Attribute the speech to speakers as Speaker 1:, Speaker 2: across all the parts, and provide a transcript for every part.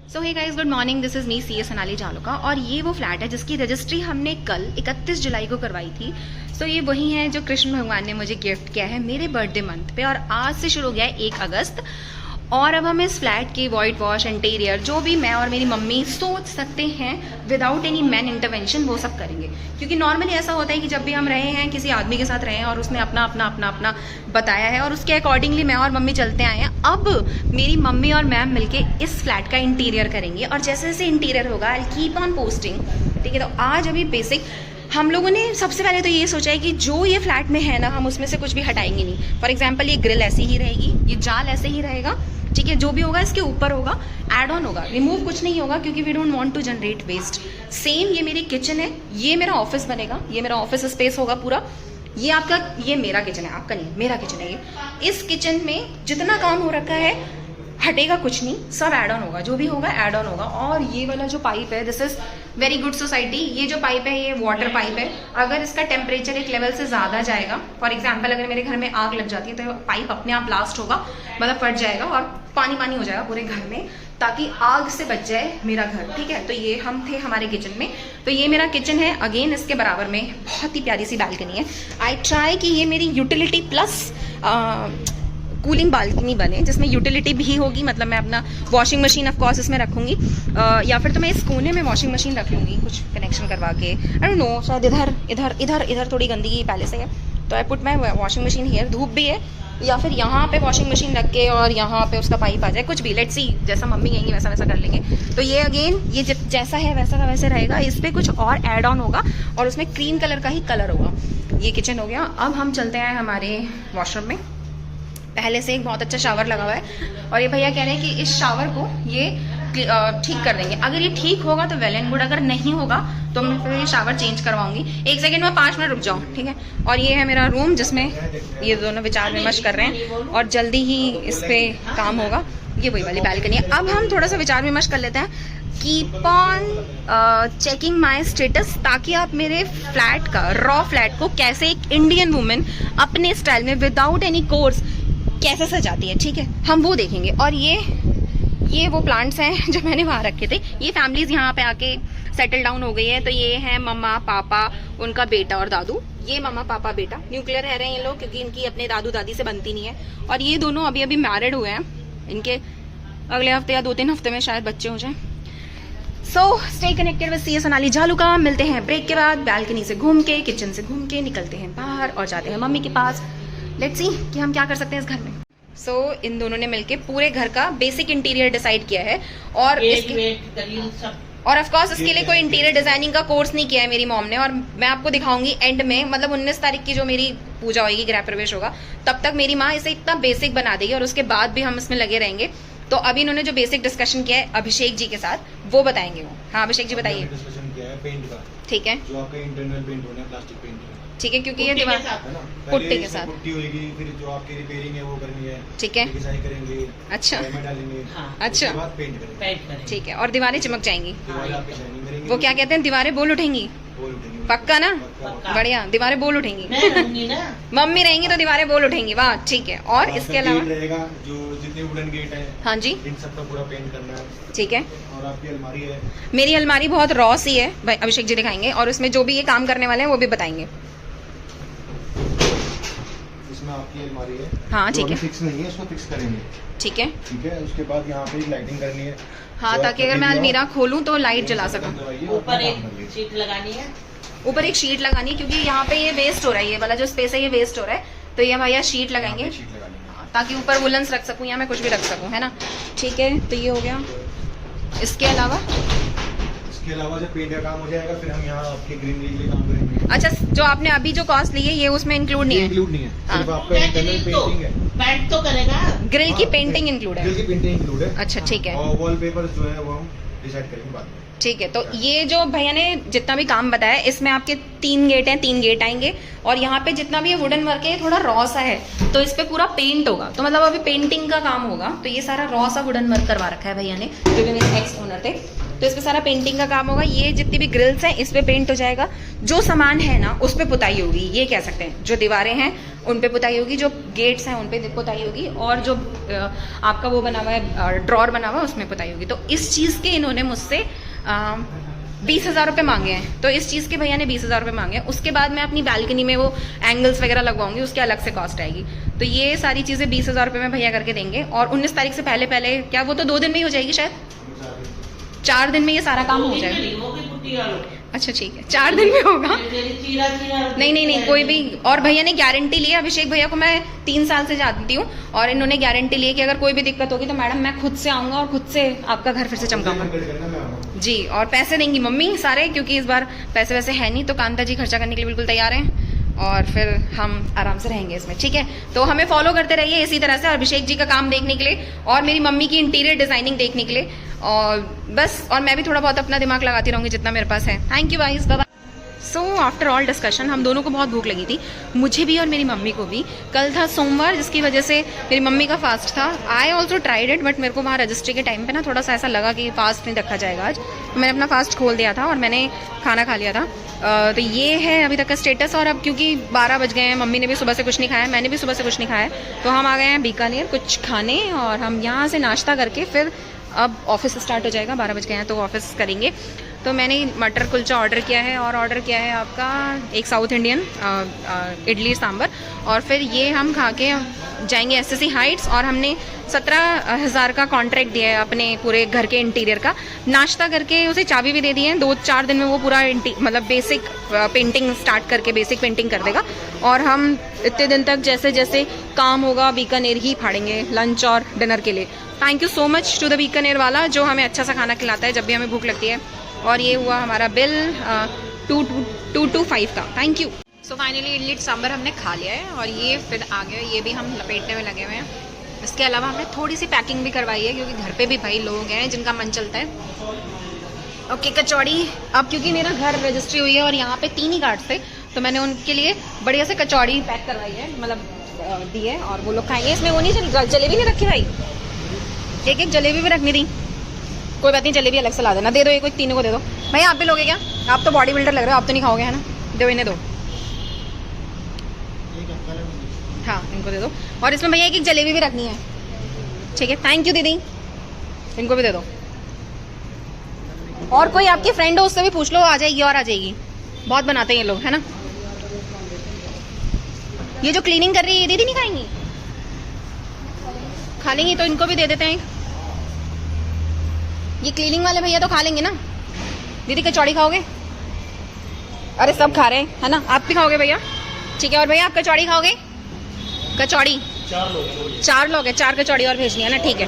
Speaker 1: So hey guys, good morning. This is me C S Sonali Jaluka और ये वो flat है जिसकी रजिस्ट्री हमने कल 31 जुलाई को करवाई थी। सो ये वही है जो कृष्ण भगवान ने मुझे गिफ्ट किया है मेरे बर्थडे मंथ पे, और आज से शुरू हो गया है 1 अगस्त। और अब हम इस फ्लैट की वाइट वॉश, इंटीरियर, जो भी मैं और मेरी मम्मी सोच सकते हैं विदाउट एनी मैन इंटरवेंशन, वो सब करेंगे। क्योंकि नॉर्मली ऐसा होता है कि जब भी हम रहे हैं किसी आदमी के साथ रहे हैं और उसने अपना अपना अपना अपना बताया है और उसके अकॉर्डिंगली मैं और मम्मी चलते आए हैं। अब मेरी मम्मी और मैम मिलके इस फ्लैट का इंटीरियर करेंगे और जैसे जैसे इंटीरियर होगा आई कीप ऑन पोस्टिंग। ठीक है, तो आज अभी बेसिक हम लोगों ने सबसे पहले तो ये सोचा है कि जो ये फ्लैट में है ना, हम उसमें से कुछ भी हटाएंगे नहीं। फॉर एग्जाम्पल ये ग्रिल ऐसी ही रहेगी, ये जाल ऐसे ही रहेगा, ठीक है। जो भी होगा इसके ऊपर होगा, एड ऑन होगा, रिमूव कुछ नहीं होगा क्योंकि we don't want to generate waste. Same ये मेरी किचन है, ये मेरा ऑफिस बनेगा, ये मेरा ऑफिस स्पेस होगा पूरा। ये आपका, ये मेरा किचन है, आपका नहीं, मेरा किचन है ये। इस किचन में जितना काम हो रखा है हटेगा कुछ नहीं, सब ऐड ऑन होगा, जो भी होगा ऐड ऑन होगा। और ये वाला जो पाइप है, this is very good society. ये जो पाइप है ये वाटर पाइप है। अगर इसका टेम्परेचर एक लेवल से ज़्यादा जाएगा, फॉर एग्जाम्पल अगर मेरे घर में आग लग जाती है तो पाइप अपने आप ब्लास्ट होगा, मतलब फट जाएगा और पानी पानी हो जाएगा पूरे घर में, ताकि आग से बच जाए मेरा घर। ठीक है, तो ये हम थे हमारे किचन में। तो ये मेरा किचन है। अगेन इसके बराबर में बहुत ही प्यारी सी बालकनी है। आई ट्राई कि ये मेरी यूटिलिटी प्लस कूलिंग बालकनी बने, जिसमें यूटिलिटी भी होगी। मतलब मैं अपना वॉशिंग मशीन ऑफ कोर्स इसमें रखूंगी, या फिर तो मैं इस कोने में वॉशिंग मशीन रख लूँगी कुछ कनेक्शन करवा के। आई डोंट नो, शायद इधर इधर इधर इधर थोड़ी गंदगी पहले से है, तो I put my washing machine here. धूप भी है, या फिर यहाँ पे वॉशिंग मशीन रख के और यहाँ पे उसका पाइप आ जाए, कुछ भी, लेट्स सी, जैसा मम्मी कहेंगी वैसा वैसा कर लेंगे। तो ये अगेन ये जैसा है वैसा का वैसे रहेगा। इस पर कुछ और एड ऑन होगा और उसमें क्रीम कलर का ही कलर होगा। ये किचन हो गया। अब हम चलते हैं हमारे वॉशरूम में। पहले से एक बहुत अच्छा शावर लगा हुआ है और ये भैया कह रहे हैं कि इस शावर को ये ठीक कर देंगे। अगर ये ठीक होगा तो वेल एंड गुड, अगर नहीं होगा तो मैं फिर ये शावर चेंज करवाऊंगी। 1 सेकंड में 5 मिनट रुक जाओ, ठीक है। और ये है मेरा रूम जिसमें ये दोनों विचार विमर्श कर रहे हैं और जल्दी ही इस पर काम होगा। ये वही वाली बालकनी है। अब हम थोड़ा सा विचार विमर्श कर लेते हैं। Keep on checking my status, ताकि आप मेरे फ्लैट का, रॉ फ्लैट को कैसे एक इंडियन वुमेन अपने स्टाइल में विदाउट एनी कोर्स कैसे सजाती है, ठीक है, हम वो देखेंगे। और ये वो प्लांट्स हैं जो मैंने वहाँ रखे थे। ये फैमिलीज यहाँ पे आके सेटल डाउन हो गई है। तो ये है मम्मा पापा, उनका बेटा और दादू। ये मम्मा पापा बेटा न्यूक्लियर रह रहे हैं ये लोग, क्योंकि इनकी अपने दादू दादी से बनती नहीं है। और ये दोनों अभी अभी मैरिड हुए हैं, इनके अगले हफ्ते या 2-3 हफ्ते में शायद बच्चे हो जाए। So stay connected with C S Sonali Jaluka. मिलते हैं ब्रेक के बाद। बालकनी से घूम के, किचन से घूम के निकलते हैं बाहर और जाते हैं मम्मी के पास। लेट्स सी कि हम क्या कर सकते हैं इस घर में। सो इन दोनों ने मिलके पूरे घर का बेसिक इंटीरियर डिसाइड किया है और ऑफ कोर्स इसके लिए कोई इंटीरियर डिजाइनिंग का कोर्स नहीं किया है मेरी मॉम ने। और मैं आपको दिखाऊंगी एंड में, मतलब 19 तारीख की जो मेरी पूजा होगी, गृह प्रवेश होगा, तब तक मेरी माँ इसे इतना बेसिक बना देगी और उसके बाद भी हम इसमें लगे रहेंगे। तो अभी इन्होंने जो बेसिक डिस्कशन किया है अभिषेक जी के साथ, वो बताएंगे वो। हाँ अभिषेक जी बताइए।
Speaker 2: डिस्कशन किया है पेंट का,
Speaker 1: ठीक है,
Speaker 2: जो आपका इंटरनल पेंट होना है, प्लास्टिक पेंट,
Speaker 1: ठीक है, क्योंकि ये दीवार पुट्टी के साथ
Speaker 2: पुट्टी होगी, फिर जो आपकी रिपेयरिंग है वो करनी है,
Speaker 1: ठीक है,
Speaker 2: डिजाइन करेंगे,
Speaker 1: अच्छा
Speaker 2: डालेंगे,
Speaker 1: अच्छा,
Speaker 2: उसके बाद पेंट करेंगे,
Speaker 1: ठीक है। और दीवारें चमक जाएंगी,
Speaker 2: दीवारें आपकी शाइनिंग करेंगी।
Speaker 1: वो क्या कहते हैं, दीवारें बोल उठेंगी,
Speaker 2: बोल उठेंगी,
Speaker 1: पक्का ना? बढ़िया, दीवारें बोल उठेंगी। मम्मी रहेंगी तो दीवारें बोल उठेंगी, वाह, ठीक है। और इसके अलावा
Speaker 2: रहेगा जो जितने वुडन गेट है,
Speaker 1: हाँ जी,
Speaker 2: इन सब का पूरा पेंट करना है,
Speaker 1: ठीक है।
Speaker 2: और आपकी अलमारी है,
Speaker 1: मेरी अलमारी बहुत रॉ सी है, भाई अभिषेक जी दिखाएंगे, और उसमें जो भी ये काम करने वाले हैं वो भी बताएंगे।
Speaker 2: इसमें आपकी अलमारी है,
Speaker 1: हाँ ठीक है,
Speaker 2: फिक्स नहीं है, उसको फिक्स करेंगे,
Speaker 1: ठीक है,
Speaker 2: ठीक है। उसके बाद यहाँ पे लाइटिंग करनी है,
Speaker 1: हाँ, ताकि अगर मैं अलमीरा खोलूँ तो लाइट जला सकूँ।
Speaker 3: ऊपर एक शीट लगानी है,
Speaker 1: ऊपर एक शीट लगानी है, क्योंकि यहाँ पे ये वेस्ट हो रहा है, ये वाला जो स्पेस है ये वेस्ट हो रहा है, तो ये भैया शीट लगाएंगे ताकि ऊपर वुलन्स रख सकूँ या मैं कुछ भी रख सकूँ, है ना, ठीक है। तो ये हो गया। इसके अलावा
Speaker 2: जब पेंट का काम हो जाएगा फिर हम यहाँ आपके ग्रीनरी के लिए काम करेंगे।
Speaker 1: अच्छा, जो आपने अभी जो कॉस्ट ली है ये उसमें इंक्लूड नहीं है?
Speaker 2: इंक्लूड नहीं है, सिर्फ आपका इंटरनल पेंटिंग है।
Speaker 3: पेंट तो करेगा,
Speaker 1: ग्रिल की पेंटिंग इंक्लूड है?
Speaker 2: ग्रिल की पेंटिंग इंक्लूड है,
Speaker 1: अच्छा ठीक है।
Speaker 2: और वॉलपेपर जो है वो हम डिसाइड करेंगे बाद में।
Speaker 1: ठीक है, तो ये जो भैया ने जितना भी काम बताया इसमें आपके 3 गेट हैं, 3 गेट आएंगे और यहाँ पे जितना भी ये वुडन वर्क है थोड़ा रॉ सा है, तो इस पे पूरा पेंट होगा, तो मतलब अभी पेंटिंग का काम होगा। तो ये सारा रॉ सा वुडन वर्क करवा रखा है भैया ने, जो भी मेरे एक्स ओनर थे। तो इस पे सारा पेंटिंग का काम होगा। ये जितनी भी ग्रिल्स हैं इस पे पेंट हो जाएगा, जो सामान है ना उस पे पुताई होगी, ये कह सकते हैं। जो दीवारें हैं उन पे पुताई होगी, जो गेट्स हैं उन पे पुताई होगी, और जो आपका वो बना हुआ है ड्रॉर बना हुआ है उसमें पुताई होगी। तो इस चीज़ के इन्होंने मुझसे 20,000 रुपये मांगे हैं। तो इस चीज़ के भैया ने 20,000 रुपये मांगे हैं। उसके बाद मैं अपनी बालकनी में वो एंगल्स वगैरह लगवाऊंगी, उसके अलग से कॉस्ट आएगी। तो ये सारी चीज़ें 20,000 रुपये में भैया करके देंगे। और 19 तारीख से पहले पहले, क्या वो तो 2 दिन में ही हो जाएगी शायद, 4 दिन में ये सारा काम हो जाएगा। अच्छा ठीक है, 4 दिन में होगा। नहीं, कोई भी। और भैया ने गारंटी ली है, अभिषेक भैया को मैं 3 साल से जानती हूँ, और इन्होंने गारंटी ली है कि अगर कोई भी दिक्कत होगी तो मैडम मैं खुद से आऊँगा और खुद से आपका घर फिर से चमकाऊंगा जी। और पैसे देंगी मम्मी सारे, क्योंकि इस बार पैसे वैसे है नहीं, तो कांता जी खर्चा करने के लिए बिल्कुल तैयार हैं, और फिर हम आराम से रहेंगे इसमें। ठीक है, तो हमें फॉलो करते रहिए इसी तरह से, अभिषेक जी का काम देखने के लिए और मेरी मम्मी की इंटीरियर डिजाइनिंग देखने के लिए, और बस। और मैं भी थोड़ा बहुत अपना दिमाग लगाती रहूंगी जितना मेरे पास है। Thank you guys, bye bye. So after all discussion हम दोनों को बहुत भूख लगी थी, मुझे भी और मेरी मम्मी को भी। कल था सोमवार, जिसकी वजह से मेरी मम्मी का फास्ट था। I also tried it, but मेरे को वहाँ रजिस्ट्री के टाइम पे ना थोड़ा सा ऐसा लगा कि फास्ट नहीं रखा जाएगा आज। तो मैंने अपना फास्ट खोल दिया था और मैंने खाना खा लिया था। तो ये है अभी तक का स्टेटस। और अब क्योंकि 12 बज गए हैं, मम्मी ने भी सुबह से कुछ नहीं खाया, मैंने भी सुबह से कुछ नहीं खाया, तो हम आ गए हैं बीकानेर कुछ खाने, और हम यहाँ से नाश्ता करके फिर अब ऑफिस स्टार्ट हो जाएगा। 12 बज गए हैं तो ऑफिस करेंगे। तो मैंने मटर कुलचा ऑर्डर किया है, और ऑर्डर किया है आपका एक साउथ इंडियन इडली सांभर, और फिर ये हम खा के जाएंगे एसएससी हाइट्स। और हमने 17,000 का कॉन्ट्रैक्ट दिया है अपने पूरे घर के इंटीरियर का। नाश्ता करके उसे चाबी भी दे दी है, 2-4 दिन में वो पूरा मतलब बेसिक पेंटिंग स्टार्ट करके बेसिक पेंटिंग कर देगा। और हम इतने दिन तक जैसे जैसे काम होगा बीकानेर ही फाड़ेंगे लंच और डिनर के लिए। Thank you so much to the Bikaner वाला, जो हमें अच्छा सा खाना खिलाता है जब भी हमें भूख लगती है। और ये हुआ हमारा बिल 225 का। Thank you. So finally idli sambar हमने खा लिया है, और ये फिर आ गया, ये भी हम लपेटने में लगे हुए हैं। इसके अलावा हमने थोड़ी सी पैकिंग भी करवाई है, क्योंकि घर पे भी भाई लोग हैं जिनका मन चलता है। ओके, कचौड़ी। अब क्योंकि मेरा घर रजिस्ट्री हुई है और यहाँ पे 3 ही गार्ड थे, तो मैंने उनके लिए बढ़िया से कचौड़ी पैक करवाई है, मतलब दी है, और वो लोग खाएंगे। इसमें वो नहीं जलेबी नहीं रखी भाई, एक जलेबी भी रखनी थी। कोई बात नहीं, जलेबी अलग से ला देना। दे दो, ये कोई तीनों को दे दो। भाई आप भी लोगे क्या? आप तो बॉडी बिल्डर लग रहे हो, आप तो नहीं खाओगे है ना? दो, इन्हें दो। हाँ, इनको दे दो। और इसमें भैया एक जलेबी भी रखनी है। ठीक है, थैंक यू दीदी, इनको भी दे दो। और कोई आपकी फ्रेंड हो उससे भी पूछ लो, आ जाएगी और आ जाएगी। बहुत बनाते हैं ये लोग, है ना? ये जो क्लीनिंग कर रही है ये दीदी नहीं खाएंगी? खा लेंगी तो इनको भी दे देते हैं। ये क्लीनिंग वाले भैया तो खा लेंगे ना। दीदी कचौड़ी खाओगे? अरे सब खा रहे हैं, है ना? आप भी खाओगे भैया? ठीक है। और भैया आप कचौड़ी खाओगे? कचौड़ी 4 लोग है, 4 कचौड़ी और भेजनी है ना? ठीक है,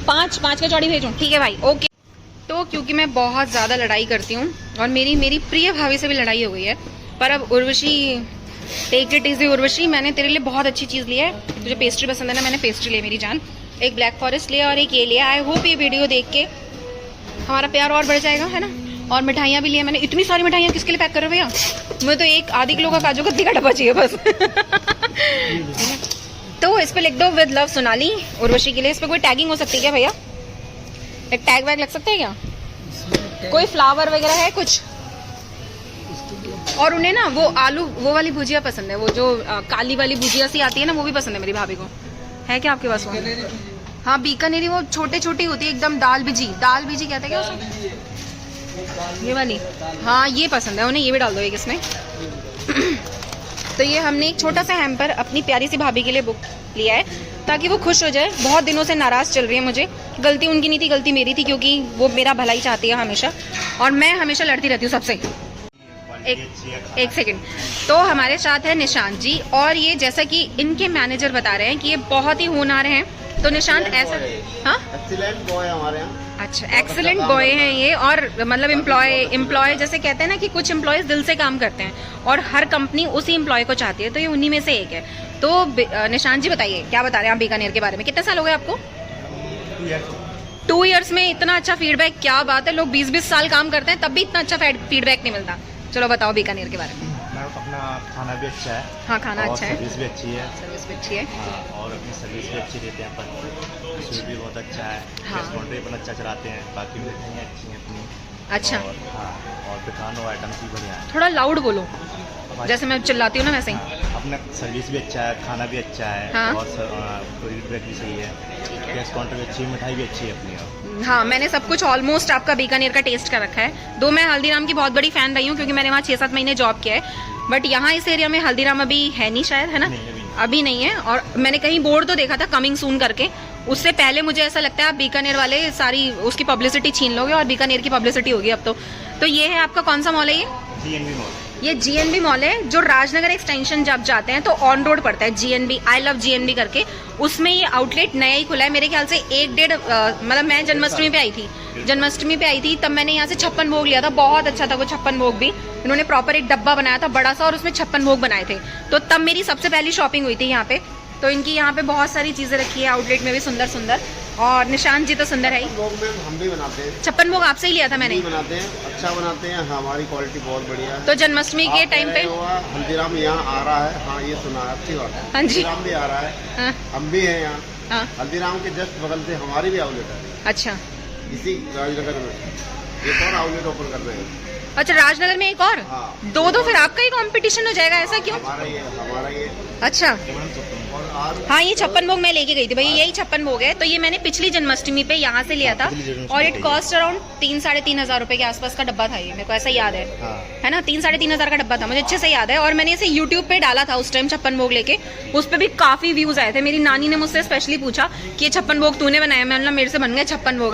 Speaker 1: 5 कचौड़ी भेजूं? ठीक है भाई, ओके। तो क्योंकि मैं बहुत ज़्यादा लड़ाई करती हूँ, और मेरी प्रिय भाभी से भी लड़ाई हो गई है, पर अब Urvashi, take it easy Urvashi, मैंने तेरे लिए बहुत अच्छी चीज़ ली है। तुझे पेस्ट्री पसंद है ना? मैंने पेस्ट्री ली मेरी जान। एक ब्लैक फॉरेस्ट लिया और एक ये लिया। आई होप ये वीडियो देख के हमारा प्यार और बढ़ जाएगा, है ना? और मिठाइयाँ भी लिए मैंने। इतनी सारी मिठाइयाँ किसके लिए पैक कर रहे हो भैया? मुझे तो एक आधी किलो का काजू कतली का डब्बा चाहिए बस। तो इस पे लिख दो विद लव सोनाली, उर्वशी के लिए। इस पे कोई टैगिंग हो सकती है क्या भैया? एक टैग वैग लग सकता है क्या? कोई फ्लावर वगैरह है कुछ? और उन्हें ना वो आलू वो वाली भुजिया पसंद है, वो जो काली वाली भुजिया सी आती है ना, वो भी पसंद है मेरी भाभी को। है क्या आपके पास वो? हाँ, बीकानेरी, वो छोटे छोटी होती है एकदम, दाल बीजी कहते हैं क्या उसे? ये वाली, हाँ ये पसंद है उन्हें। ये भी डाल दो एक इसमें। तो ये हमने एक छोटा सा हैम्पर अपनी प्यारी सी भाभी के लिए बुक लिया है, ताकि वो खुश हो जाए। बहुत दिनों से नाराज़ चल रही है मुझे। गलती उनकी नहीं थी, गलती मेरी थी, क्योंकि वो मेरा भलाई चाहती है हमेशा, और मैं हमेशा लड़ती रहती हूँ सबसे। एक सेकंड। तो हमारे साथ है निशांत जी, और ये जैसा कि इनके मैनेजर बता रहे हैं कि ये बहुत ही होनहार हैं। तो निशांत ऐसा, हाँ,
Speaker 4: एक्सीलेंट बॉय हमारे यहाँ।
Speaker 1: अच्छा, एक्सीलेंट बॉय हैं ये। और मतलब एम्प्लॉय जैसे कहते हैं ना कि कुछ एम्प्लॉयज दिल से काम करते हैं, और हर कंपनी उसी एम्प्लॉय को चाहती है, तो ये उन्हीं में से एक है। तो निशांत जी बताइए, क्या बता रहे हैं आप बीकानेर के बारे में? कितने साल हो गए आपको? 2 इयर्स में इतना अच्छा फीडबैक, क्या बात है। लोग 20-20 साल काम करते हैं तब भी इतना अच्छा फीडबैक नहीं मिलता। चलो बताओ बीकानेर के बारे में।
Speaker 2: मैम अपना खाना भी अच्छा है।
Speaker 1: हाँ, खाना
Speaker 2: और
Speaker 1: अच्छा है,
Speaker 2: सर्विस भी अच्छी है।
Speaker 1: सर्विस भी अच्छी है।
Speaker 2: हाँ, और अपनी सर्विस भी अच्छी देते हैं अपन। स्वीट भी बहुत अच्छा है।
Speaker 1: हाँ।
Speaker 2: रेस्टोरेंट भी अपन अच्छा चलाते हैं। बाकी मिठाइयाँ अच्छी हैं अपनी।
Speaker 1: अच्छा।
Speaker 2: और हाँ, और दुकान और आइटम्स भी बढ़िया है।
Speaker 1: थोड़ा लाउड बोलो, जैसे मैं चिल्लाती हूँ ना वैसे ही।
Speaker 2: हाँ, अपना सर्विस भी अच्छा है, खाना भी अच्छा है।
Speaker 1: हाँ।
Speaker 2: और फीडबैक भी सही है। गैस काउंटर भी अच्छी है, मिठाई भी अच्छी है अपनी। और
Speaker 1: हाँ, मैंने सब कुछ ऑलमोस्ट आपका बीकानेर का टेस्ट कर रखा है। दो मैं हल्दीराम की बहुत बड़ी फैन रही हूँ क्योंकि मैंने वहाँ 6-7 महीने जॉब किया है। बट यहाँ इस एरिया में हल्दीराम अभी है नहीं शायद, है ना?
Speaker 2: नहीं, अभी नहीं।
Speaker 1: अभी नहीं है। और मैंने कहीं बोर्ड तो देखा था कमिंग सून करके, उससे पहले मुझे ऐसा लगता है आप बीकानेर वाले सारी उसकी पब्लिसिटी छीन लोगे और बीकानेर की पब्लिसिटी होगी अब तो ये है आपका कौन सा मॉल है ये?
Speaker 2: GNB mall.
Speaker 1: ये GNB मॉल है जो राजनगर एक्सटेंशन जब जाते हैं तो ऑन रोड पड़ता है, GNB, आई लव GNB करके। उसमें ये आउटलेट नया ही खुला है मेरे ख्याल से 1-1.5 मतलब मैं जन्माष्टमी पे आई थी तब मैंने यहाँ से 56 भोग लिया था। बहुत अच्छा था वो 56 भोग भी। इन्होंने प्रॉपर एक डब्बा बनाया था बड़ा सा और उसमें 56 भोग बनाए थे। तो तब मेरी सबसे पहली शॉपिंग हुई थी यहाँ पे। तो इनकी यहाँ पे बहुत सारी चीजें रखी है आउटलेट में भी सुंदर सुंदर। और निशांत जी तो सुंदर है ही।
Speaker 4: लोग में हम भी बनाते हैं,
Speaker 1: 56 भोग आपसे ही लिया था मैंने।
Speaker 4: हम भी बनाते हैं, अच्छा बनाते हैं। हमारी क्वालिटी बहुत बढ़िया है।
Speaker 1: तो जन्माष्टमी के
Speaker 4: आप
Speaker 1: टाइम पे
Speaker 4: कह रहे हो, हल्दीराम यहाँ आ रहा है। हाँ, ये सुना है, अच्छी बात है।
Speaker 1: हाँ जी।
Speaker 4: हल्दीराम भी आ रहा है,
Speaker 1: हाँ,
Speaker 4: हम भी हैं यहाँ।
Speaker 1: हाँ,
Speaker 4: हल्दीराम के जस्ट बगल से हमारी भी आउटलेट है,
Speaker 1: अच्छा
Speaker 4: इसी राजनगर में एक और आउटलेट ओपन कर रहे हैं।
Speaker 1: अच्छा, राजनगर में एक और?
Speaker 4: हाँ।
Speaker 1: दो फिर आपका ही कंपटीशन हो जाएगा, ऐसा क्यों?
Speaker 4: हमारा ये
Speaker 1: अच्छा।
Speaker 4: और आज
Speaker 1: हाँ, ये 56 भोग मैं लेके गई थी भैया, यही 56 भोग है। तो ये मैंने पिछली जन्माष्टमी पे यहाँ से लिया था और इट कॉस्ट अराउंड 3-3.5 हजार रुपए के आसपास का डब्बा था ये, मेरे को ऐसा याद है।
Speaker 2: हाँ।
Speaker 1: है ना, 3-3.5 हजार का डब्बा था, मुझे अच्छे से याद है। और मैंने इसे यूट्यूब पे डाला था उस टाइम 56 भोग लेके, उस पर भी काफी व्यूज आए थे। मेरी नानी ने मुझसे स्पेशली पूछा कि ये 56 भोग तूने बनाया? मैंने बोला मेरे से बन गए 56 भोग।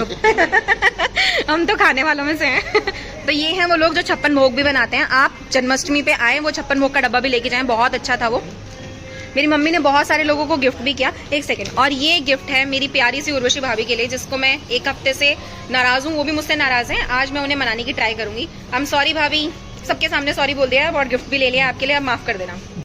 Speaker 1: हम तो खाने वालों में से हैं। तो ये हैं वो लोग जो 56 भोग भी बनाते हैं। आप जन्माष्टमी पे आए, वो 56 भोग का डब्बा भी लेके जाएं, बहुत अच्छा था वो। मेरी मम्मी ने बहुत सारे लोगों को गिफ्ट भी किया। एक सेकंड, और ये गिफ्ट है मेरी प्यारी सी उर्वशी भाभी के लिए, जिसको मैं 1 हफ्ते से नाराज हूँ, वो भी मुझसे नाराज हैं। आज मैं उन्हें मनाने की ट्राई करूंगी। आई एम सॉरी भाभी, सबके सामने सॉरी बोल दिया और गिफ्ट भी ले लिया आपके लिए, अब माफ कर देना।